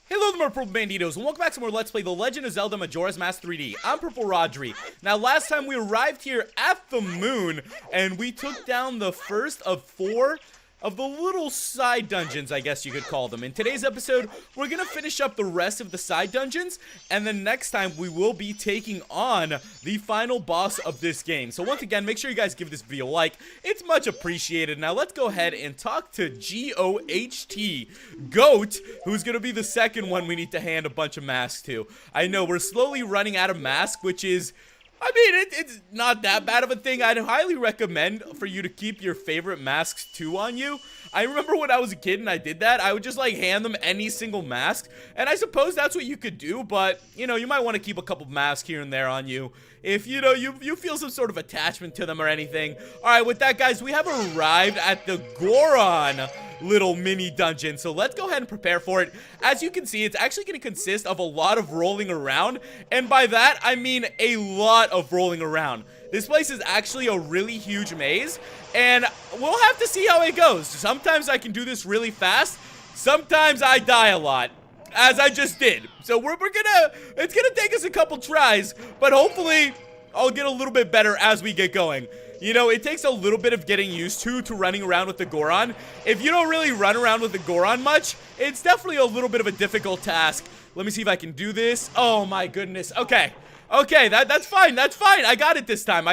Hello there, my Purple Banditos, and welcome back to more Let's Play The Legend of Zelda Majora's Mask 3D. I'm PurpleRodri. Now, last time we arrived here at the moon, and we took down the first of 4 of the little side dungeons, I guess you could call them. In today's episode, we're gonna finish up the rest of the side dungeons, and then next time we will be taking on the final boss of this game. So once again, make sure you guys give this video a like. It's much appreciated. Now let's go ahead and talk to G-O-H-T, Goat, who's gonna be the second one we need to hand a bunch of masks to. I know, we're slowly running out of masks, which is... I mean, it's not that bad of a thing. I'd highly recommend for you to keep your favorite masks too on you. I remember when I was a kid and I did that, I would just like hand them any single mask. And I suppose that's what you could do, but you know, you might want to keep a couple masks here and there on you if you know you feel some sort of attachment to them or anything. Alright, with that guys, we have arrived at the Goron little mini dungeon, so let's go ahead and prepare for it. As you can see, it's actually going to consist of a lot of rolling around, and by that I mean a lot of rolling around. This place is actually a really huge maze, and we'll have to see how it goes. Sometimes I can do this really fast, sometimes I die a lot, as I just did. So it's gonna take us a couple tries, but hopefully I'll get a little bit better as we get going. You know, it takes a little bit of getting used to running around with the Goron. If you don't really run around with the Goron much, it's definitely a little bit of a difficult task. Let me see if I can do this. Oh my goodness. Okay, that's fine, I got it this time,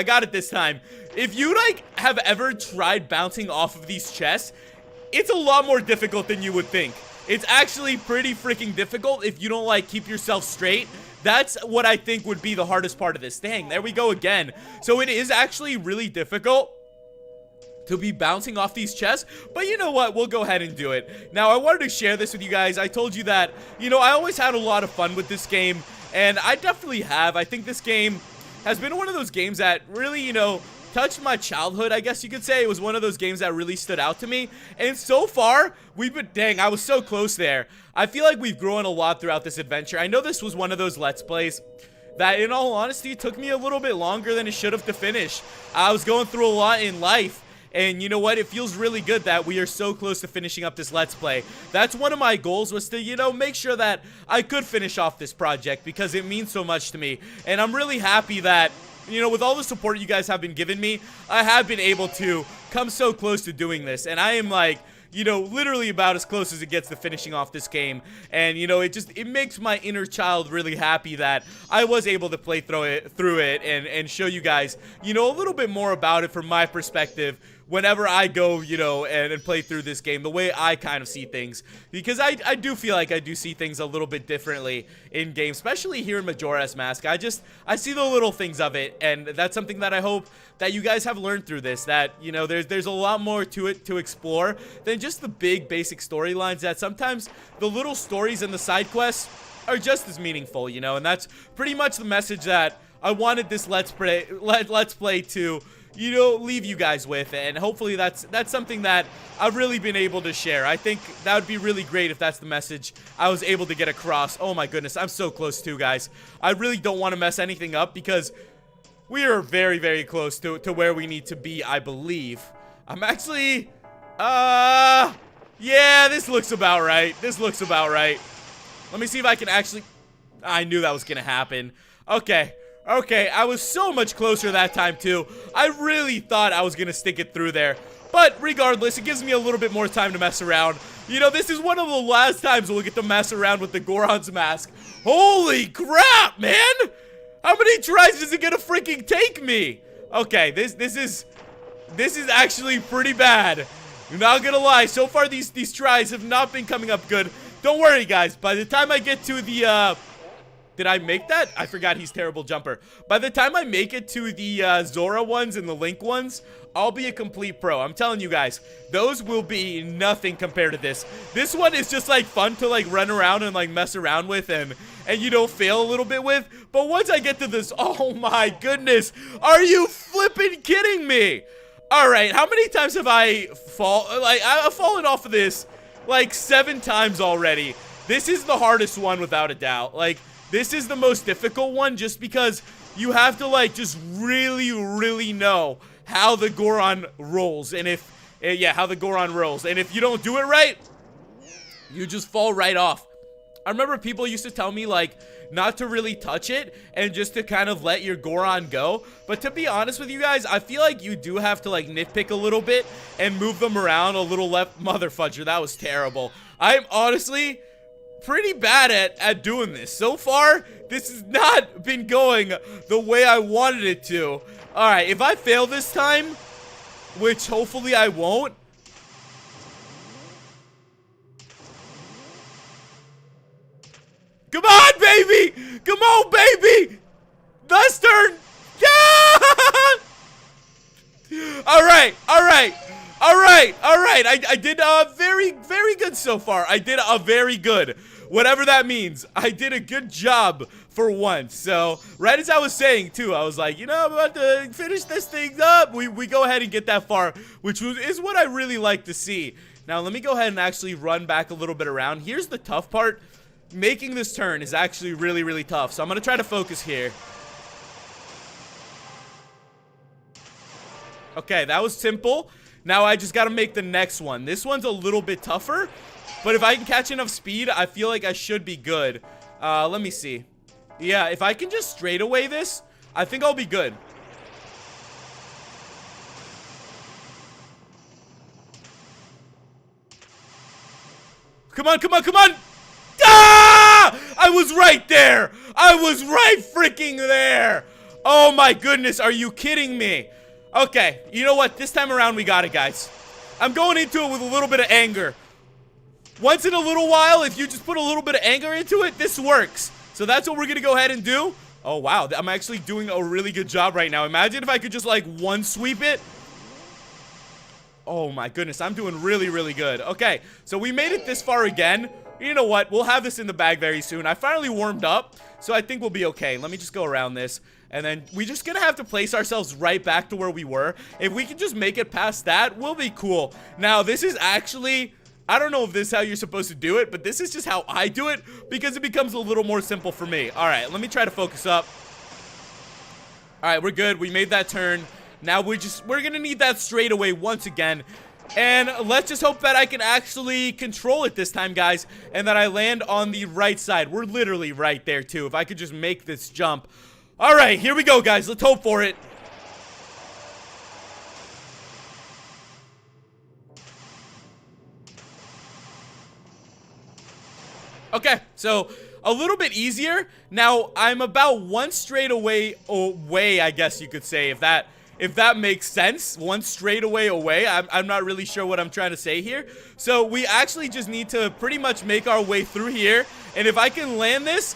If you, like, have ever tried bouncing off of these chests, it's a lot more difficult than you would think. It's actually pretty freaking difficult if you don't, like, keep yourself straight. That's what I think would be the hardest part of this. Dang, there we go again. So it is actually really difficult to be bouncing off these chests, but you know what, we'll go ahead and do it. Now, I wanted to share this with you guys. I told you that, you know, I always had a lot of fun with this game, and I definitely have. I think this game has been one of those games that really, you know, touched my childhood, I guess you could say. It was one of those games that really stood out to me, and so far, dang, I was so close there. I feel like we've grown a lot throughout this adventure. I know this was one of those Let's Plays that, in all honesty, took me a little bit longer than it should have to finish. I was going through a lot in life, and you know what? It feels really good that we are so close to finishing up this Let's Play. That's one of my goals, was to, you know, make sure that I could finish off this project because it means so much to me. And I'm really happy that, you know, with all the support you guys have been giving me, I have been able to come so close to doing this. And I am, like, you know, literally about as close as it gets to finishing off this game. And, you know, it makes my inner child really happy that I was able to play through it and show you guys, you know, a little bit more about it from my perspective whenever I go, you know, and play through this game, the way I kind of see things. Because I do feel like I do see things a little bit differently in games, especially here in Majora's Mask. I see the little things of it, and that's something that I hope that you guys have learned through this, that, you know, there's a lot more to it to explore than just the big basic storylines, that sometimes the little stories and the side quests are just as meaningful, you know, and that's pretty much the message that I wanted this Let's Play to, you know, leave you guys with, and hopefully that's something that I've really been able to share. I think that would be really great if that's the message I was able to get across. Oh my goodness, I'm so close too, guys. I really don't want to mess anything up because we are very, very close to where we need to be, I believe. I'm actually, yeah, this looks about right. Let me see if I can actually, I knew that was gonna happen. Okay, I was so much closer that time too. I really thought I was gonna stick it through there. But regardless, it gives me a little bit more time to mess around. You know, this is one of the last times we'll get to mess around with the Goron's mask. Holy crap, man! How many tries is it gonna freaking take me? Okay, this is actually pretty bad. I'm not gonna lie, so far these tries have not been coming up good. Don't worry, guys. By the time I get to the did I make that? I forgot he's terrible jumper. By the time I make it to the Zora ones and the Link ones, I'll be a complete pro. I'm telling you guys, those will be nothing compared to this. This one is just like fun to like run around and like mess around with and you know, fail a little bit with. But once I get to this, oh my goodness, are you flipping kidding me? All right, how many times have I've fallen off of this like 7 times already. This is the hardest one without a doubt. Like, this is the most difficult one just because you have to, like, just really know how the Goron rolls. And if, how the Goron rolls. And if you don't do it right, you just fall right off. I remember people used to tell me, like, not to really touch it and just to kind of let your Goron go. But to be honest with you guys, I feel like you do have to, like, nitpick a little bit and move them around a little left. Mother fudger, that was terrible. I'm honestly pretty bad at doing this. So far, this has not been going the way I wanted it to. All right, if I fail this time, which hopefully I won't. Come on, baby! Come on, baby! Last turn! Yeah! Alright, alright, alright, alright. I did very, very good so far. I did very good. Whatever that means. I did a good job for once. So, right as I was saying, too, I was like, you know, I'm about to finish this thing up. We go ahead and get that far, which is what I really like to see. Now, let me go ahead and actually run back a little bit around. Here's the tough part. Making this turn is actually really, really tough. So I'm going to try to focus here. Okay, that was simple. Now I just got to make the next one. This one's a little bit tougher. But if I can catch enough speed, I feel like I should be good. Let me see. Yeah, if I can just straight away this, I think I'll be good. Come on, come on, come on! Ah! I was right there! I was right freaking there! Oh my goodness, are you kidding me? Okay, you know what? This time around, we got it, guys. I'm going into it with a little bit of anger. Once in a little while, if you just put a little bit of anger into it, this works. So that's what we're gonna go ahead and do. Oh, wow. I'm actually doing a really good job right now. Imagine if I could just, like, one sweep it. Oh my goodness, I'm doing really, really good. Okay, so we made it this far again. You know what? We'll have this in the bag very soon. I finally warmed up, so I think we'll be okay. Let me just go around this. And then we're just gonna have to place ourselves right back to where we were. If we can just make it past that, we'll be cool. Now, this is actually... I don't know if this is how you're supposed to do it, but this is just how I do it because it becomes a little more simple for me. All right, let me try to focus up. All right, we're good. We made that turn. Now we're gonna need that straightaway once again. And let's just hope that I can actually control it this time, guys, and that I land on the right side. We're literally right there, too. If I could just make this jump. All right, here we go, guys. Let's hope for it. Okay, so a little bit easier. Now, I'm about one straightaway away, I guess you could say, if that makes sense. One straightaway away. I'm not really sure what I'm trying to say here. So we actually just need to pretty much make our way through here. And if I can land this,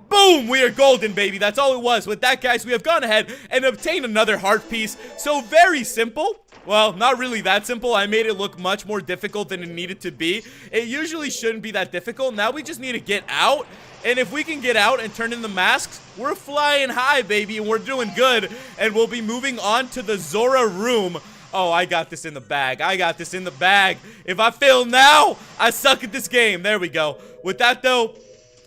boom, we are golden, baby. That's all it was. With that, guys, we have gone ahead and obtained another heart piece. So very simple. Well, not really that simple. I made it look much more difficult than it needed to be. It usually shouldn't be that difficult. Now we just need to get out. And if we can get out and turn in the masks, we're flying high, baby, and we're doing good. And we'll be moving on to the Zora room. Oh, I got this in the bag. I got this in the bag. If I fail now, I suck at this game. There we go. With that, though,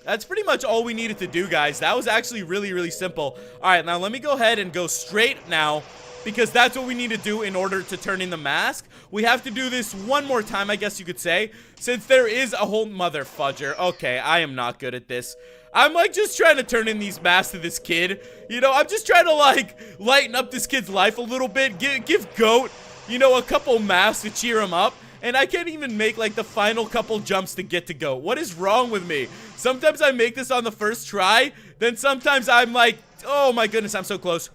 that's pretty much all we needed to do, guys. That was actually really, really simple. All right, now let me go ahead and go straight now, because that's what we need to do in order to turn in the mask. We have to do this one more time, I guess you could say, since there is a whole mother fudger. Okay, I am not good at this. I'm like just trying to turn in these masks to this kid. You know, I'm just trying to like lighten up this kid's life a little bit. Give Goat, you know, a couple masks to cheer him up. And I can't even make like the final couple jumps to get to Goat. What is wrong with me? Sometimes I make this on the first try. Then sometimes I'm like, oh my goodness, I'm so close.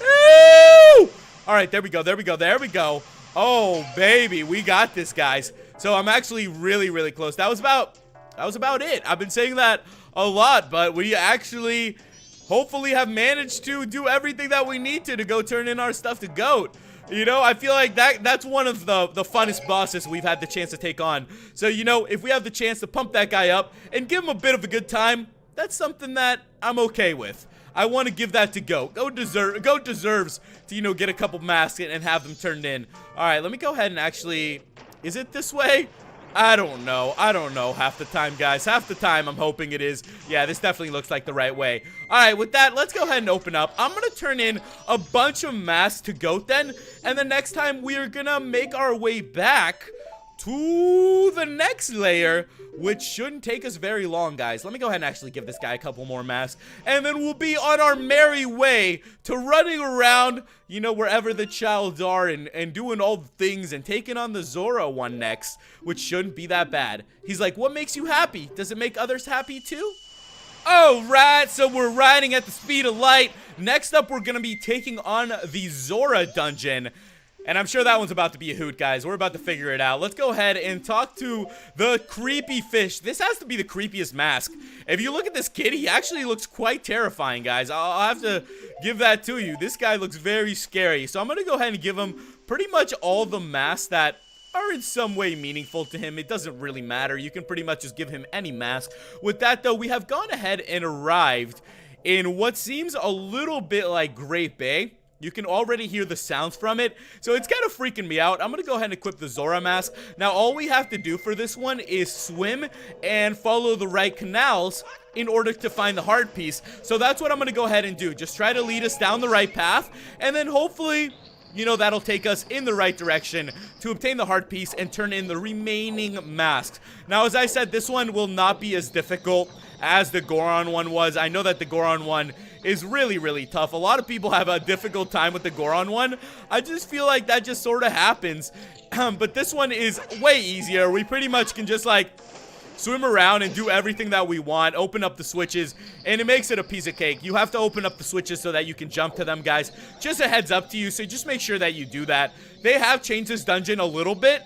Ooh! All right, there we go, there we go, there we go. Oh, baby, we got this, guys. So I'm actually really, really close. That was about it. I've been saying that a lot, but we actually hopefully have managed to do everything that we need to go turn in our stuff to Goat. You know, I feel like that's one of the funnest bosses we've had the chance to take on. So, you know, if we have the chance to pump that guy up and give him a bit of a good time, that's something that I'm okay with. I want to give that to Goat. Goat deserves to, you know, get a couple masks and have them turned in. All right, let me go ahead and actually... Is it this way? I don't know. I don't know half the time, guys. Half the time, I'm hoping it is. Yeah, this definitely looks like the right way. All right, with that, let's go ahead and open up. I'm going to turn in a bunch of masks to Goat then. And the next time, we are going to make our way back to the next layer, which shouldn't take us very long, guys. Let me go ahead and actually give this guy a couple more masks, and then we'll be on our merry way to running around, you know, wherever the childs are, and doing all the things, and taking on the Zora one next, which shouldn't be that bad. He's like, what makes you happy? Does it make others happy too? Alright, so we're riding at the speed of light. Next up, we're gonna be taking on the Zora dungeon. And I'm sure that one's about to be a hoot, guys. We're about to figure it out. Let's go ahead and talk to the creepy fish. This has to be the creepiest mask. If you look at this kid, he actually looks quite terrifying, guys. I'll have to give that to you. This guy looks very scary. So I'm going to go ahead and give him pretty much all the masks that are in some way meaningful to him. It doesn't really matter. You can pretty much just give him any mask. With that, though, we have gone ahead and arrived in what seems a little bit like Great Bay. You can already hear the sounds from it, so it's kind of freaking me out. I'm going to go ahead and equip the Zora mask. Now, all we have to do for this one is swim and follow the right canals in order to find the heart piece. So that's what I'm going to go ahead and do. Just try to lead us down the right path, and then hopefully, you know, that'll take us in the right direction to obtain the heart piece and turn in the remaining masks. Now, as I said, this one will not be as difficult as the Goron one was. I know that the Goron one is really, really tough. A lot of people have a difficult time with the Goron one. I just feel like that just sort of happens. But this one is way easier. We pretty much can just, like, swim around and do everything that we want, open up the switches, and it makes it a piece of cake. You have to open up the switches so that you can jump to them, guys. Just a heads up to you, so just make sure that you do that. They have changed this dungeon a little bit,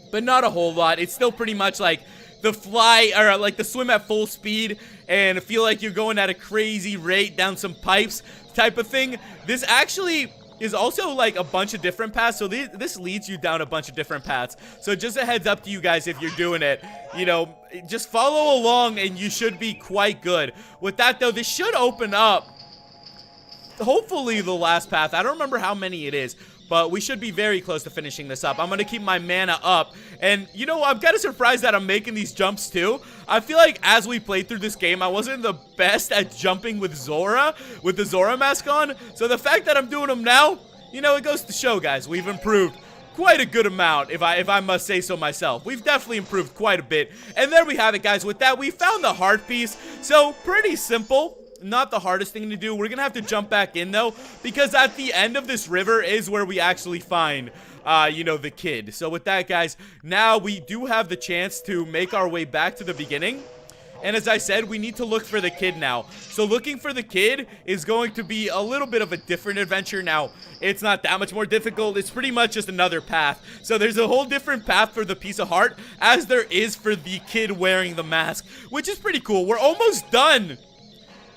but not a whole lot. It's still pretty much like the fly, or like the swim at full speed and feel like you're going at a crazy rate down some pipes type of thing. This actually is also like a bunch of different paths, so this leads you down a bunch of different paths. So just a heads up to you guys if you're doing it, you know, just follow along and you should be quite good. With that, though, this should open up hopefully the last path. I don't remember how many it is, but we should be very close to finishing this up. I'm going to keep my mana up. And, you know, I'm kind of surprised that I'm making these jumps, too. I feel like as we played through this game, I wasn't the best at jumping with Zora, with the Zora mask on. So the fact that I'm doing them now, you know, it goes to show, guys, we've improved quite a good amount, if I must say so myself. We've definitely improved quite a bit. And there we have it, guys. With that, we found the heart piece. So, pretty simple. Not the hardest thing to do. We're gonna have to jump back in, though, because at the end of this river is where we actually find, you know, the kid. So with that, guys, now we do have the chance to make our way back to the beginning. And as I said, we need to look for the kid now. So looking for the kid is going to be a little bit of a different adventure. Now, it's not that much more difficult. It's pretty much just another path. So there's a whole different path for the piece of heart as there is for the kid wearing the mask, which is pretty cool. We're almost done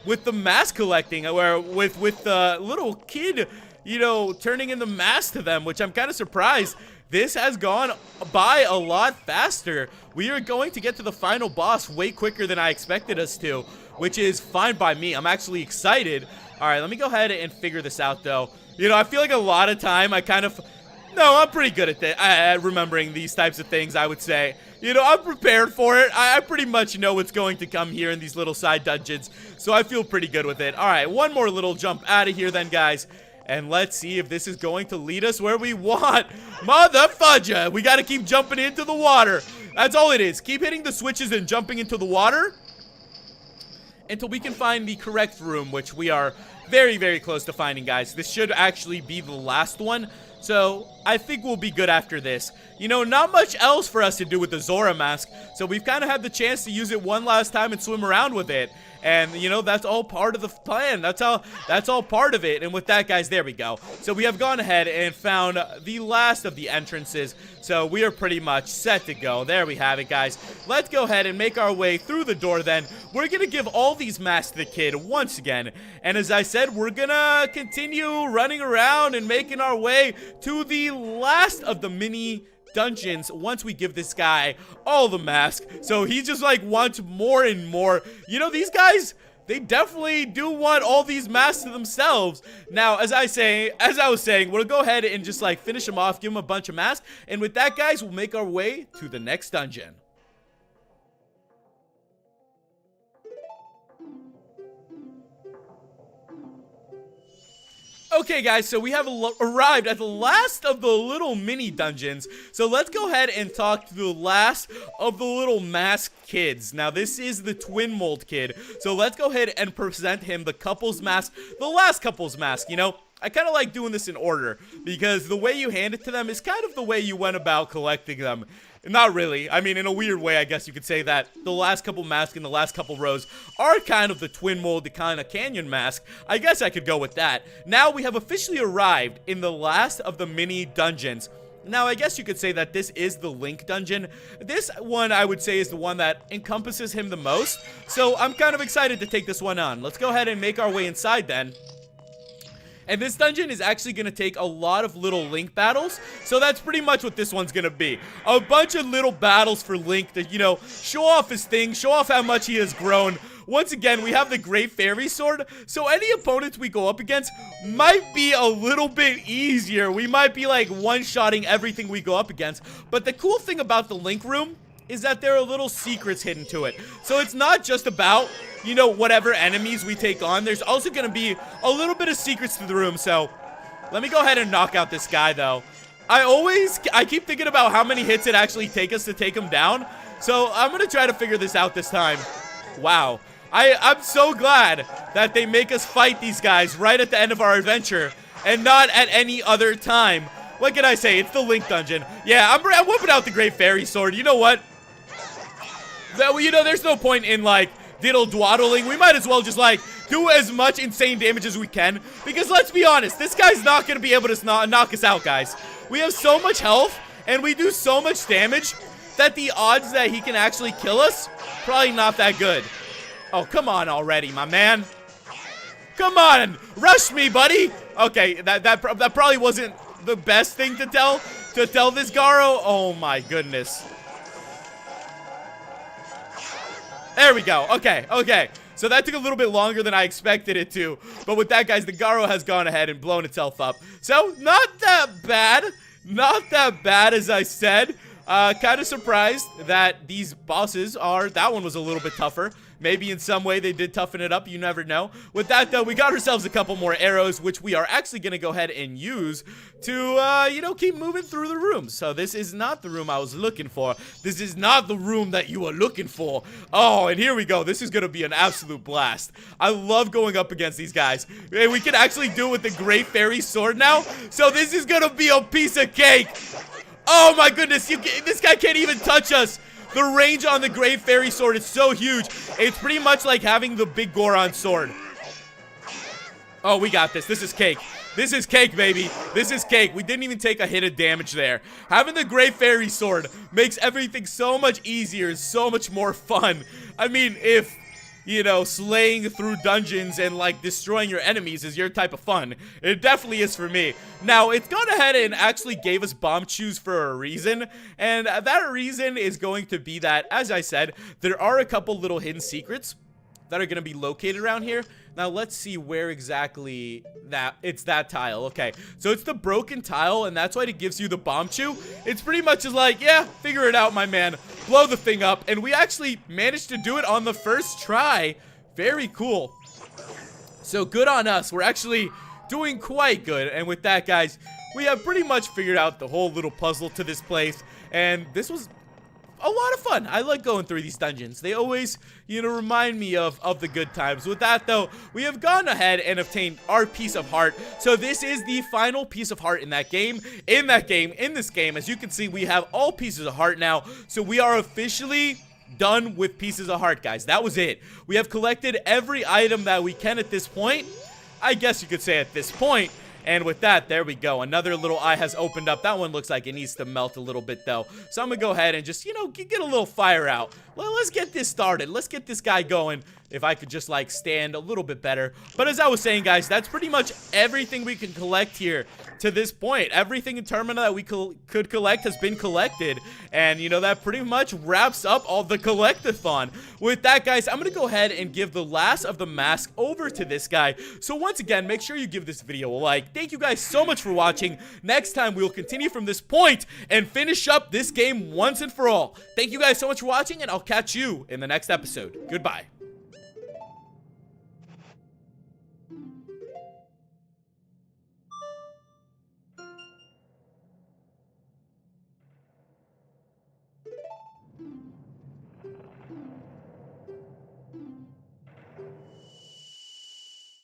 with the mask collecting, where with the little kid, you know, turning in the mask to them, which I'm kind of surprised. This has gone by a lot faster. We are going to get to the final boss way quicker than I expected us to, which is fine by me. I'm actually excited. All right, let me go ahead and figure this out, though. You know, I feel like a lot of time I'm pretty good at remembering these types of things, I would say. You know, I'm prepared for it. I pretty much know what's going to come here in these little side dungeons, so I feel pretty good with it. All right, one more little jump out of here then, guys, and let's see if this is going to lead us where we want. Mother fudger! We got to keep jumping into the water. That's all it is. Keep hitting the switches and jumping into the water until we can find the correct room, which we are very, very close to finding, guys. This should actually be the last one. So, I think we'll be good after this. You know, not much else for us to do with the Zora mask, so we've kind of had the chance to use it one last time and swim around with it. And, you know, that's all part of the plan. That's all part of it. And with that, guys, there we go. So we have gone ahead and found the last of the entrances. So we are pretty much set to go. There we have it, guys. Let's go ahead and make our way through the door then. We're going to give all these masks to the kid once again. And as I said, we're going to continue running around and making our way to the last of the mini dungeons once we give this guy all the masks. So he just like wants more and more. You know, these guys, they definitely do want all these masks to themselves. Now, as I was saying, we'll go ahead and just like finish him off, give him a bunch of masks, and with that, guys, we'll make our way to the next dungeon. Okay, guys, so we have arrived at the last of the little mini dungeons. So let's go ahead and talk to the last of the little masked kids. Now, this is the twin mold kid. So let's go ahead and present him the couple's mask, the last couple's mask. You know, I kind of like doing this in order because the way you hand it to them is kind of the way you went about collecting them. Not really. I mean, in a weird way, I guess you could say that the last couple masks in the last couple rows are kind of the twin mold, the kind of canyon mask. I guess I could go with that. Now we have officially arrived in the last of the mini dungeons. Now, I guess you could say that this is the Link dungeon. This one, I would say, is the one that encompasses him the most. So I'm kind of excited to take this one on. Let's go ahead and make our way inside then. And this dungeon is actually going to take a lot of little Link battles. So that's pretty much what this one's going to be. A bunch of little battles for Link to, you know, show off his thing, show off how much he has grown. Once again, we have the Great Fairy Sword. So any opponents we go up against might be a little bit easier. We might be like one-shotting everything we go up against. But the cool thing about the Link room is that there are little secrets hidden to it. So it's not just about, you know, whatever enemies we take on. There's also going to be a little bit of secrets to the room. So let me go ahead and knock out this guy, though. I keep thinking about how many hits it actually take us to take him down. So I'm going to try to figure this out this time. Wow. I'm so glad that they make us fight these guys right at the end of our adventure and not at any other time. What can I say? It's the Link dungeon. Yeah, I'm whipping out the Great Fairy Sword. You know what? You know, there's no point in, like, diddle-dwaddling. We might as well just, like, do as much insane damage as we can. Because let's be honest, this guy's not going to be able to knock us out, guys. We have so much health, and we do so much damage that the odds that he can actually kill us, probably not that good. Oh, come on already, my man. Come on, rush me, buddy. Okay, that probably wasn't the best thing to tell this Garo. Oh, my goodness. There we go. Okay. So that took a little bit longer than I expected it to. But with that, guys, the Garo has gone ahead and blown itself up. So, not that bad. Not that bad, as I said. Kind of surprised that these bosses are... That one was a little bit tougher. Maybe in some way they did toughen it up. You never know. With that, though, we got ourselves a couple more arrows, which we are actually going to go ahead and use to, you know, keep moving through the rooms. So this is not the room I was looking for. This is not the room that you were looking for. Oh, and here we go. This is going to be an absolute blast. I love going up against these guys. Hey, we can actually do it with the Great Fairy Sword now. So this is going to be a piece of cake. Oh, my goodness. This guy can't even touch us. The range on the Great Fairy Sword is so huge. It's pretty much like having the big Goron sword. Oh, we got this. This is cake. This is cake, baby. This is cake. We didn't even take a hit of damage there. Having the Great Fairy Sword makes everything so much easier, so much more fun. I mean, if... you know, slaying through dungeons and, like, destroying your enemies is your type of fun. It definitely is for me. Now, it's gone ahead and actually gave us bomb chews for a reason, and that reason is going to be that, as I said, there are a couple little hidden secrets that are going to be located around here. Now, let's see where exactly it's that tile. Okay, so it's the broken tile, and that's why it gives you the bomb chew. It's pretty much just like, yeah, figure it out, my man. Blow the thing up, and we actually managed to do it on the first try. Very cool. So, good on us. We're actually doing quite good, and with that, guys, we have pretty much figured out the whole little puzzle to this place, and this was... a lot of fun. I like going through these dungeons. They always, you know, remind me of the good times. With that, though, we have gone ahead and obtained our piece of heart. So this is the final piece of heart in that game. In this game, as you can see, we have all pieces of heart now. So we are officially done with pieces of heart, guys. That was it. We have collected every item that we can at this point. I guess you could say at this point. And with that, there we go. Another little eye has opened up. That one looks like it needs to melt a little bit, though. So I'm going to go ahead and just, you know, get a little fire out. Well, let's get this started. Let's get this guy going. If I could just, like, stand a little bit better. But as I was saying, guys, that's pretty much everything we can collect here to this point. Everything in Termina that we could collect has been collected. And, you know, that pretty much wraps up all the collectathon. With that, guys, I'm going to go ahead and give the last of the mask over to this guy. So once again, make sure you give this video a like. Thank you guys so much for watching. Next time, we will continue from this point and finish up this game once and for all. Thank you guys so much for watching, and I'll catch you in the next episode. Goodbye.